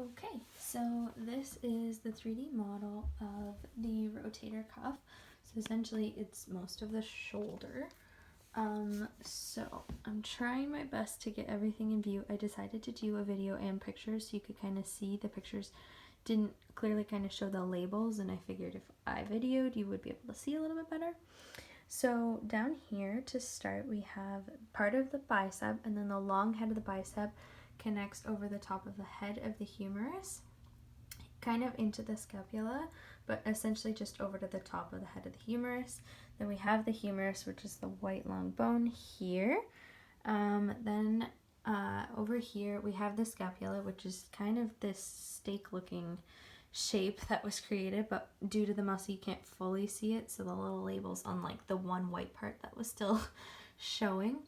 Okay, so this is the 3D model of the rotator cuff. So essentially it's most of the shoulder. So I'm trying my best to get everything in view. I decided to do a video and pictures so you could kind of see. The pictures didn't clearly kind of show the labels, and I figured if I videoed you would be able to see a little bit better. So down here to start we have part of the bicep, and then the long head of the bicep connects over the top of the head of the humerus, kind of into the scapula, but essentially just over to the top of the head of the humerus. Then we have the humerus, which is the white long bone here. Then over here we have the scapula, which is kind of this steak looking shape that was created, but due to the muscle you can't fully see it, so the little labels on like the one white part that was still showing.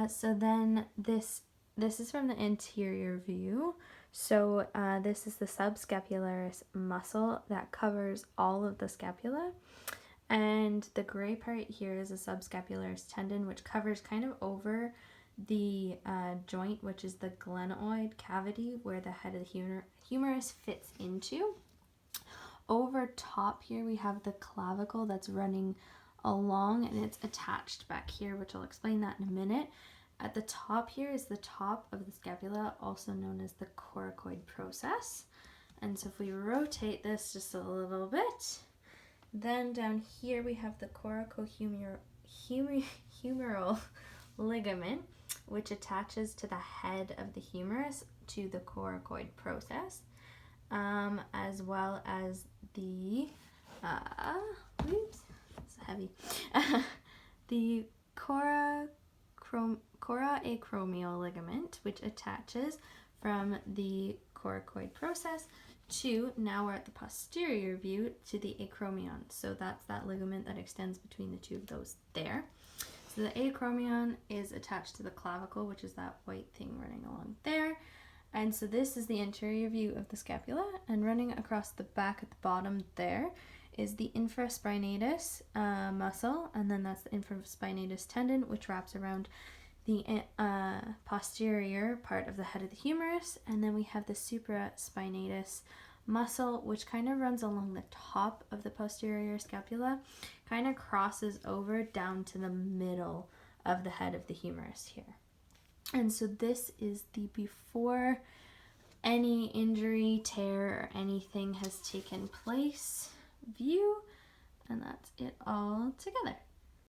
So then this is from the anterior view. So this is the subscapularis muscle that covers all of the scapula, and the gray part here is a subscapularis tendon, which covers kind of over the joint, which is the glenoid cavity where the head of the humerus fits into. Over top here we have the clavicle that's running along, and it's attached back here, which I'll explain that in a minute. At the top here is the top of the scapula, also known as the coracoid process. And so if we rotate this just a little bit, then down here we have the coracohumeral ligament, which attaches to the head of the humerus to the coracoid process, as well as the, oops, it's heavy, the coracoacromial ligament, which attaches from the coracoid process to, now we're at the posterior view, to the acromion. So that's that ligament that extends between the two of those there. So the acromion is attached to the clavicle, which is that white thing running along there. And so this is the anterior view of the scapula, and running across the back at the bottom there is the infraspinatus muscle, and then that's the infraspinatus tendon, which wraps around the posterior part of the head of the humerus. And then we have the supraspinatus muscle, which kind of runs along the top of the posterior scapula, kind of crosses over down to the middle of the head of the humerus here. And so this is the before any injury, tear, or anything has taken place view, and that's it all together.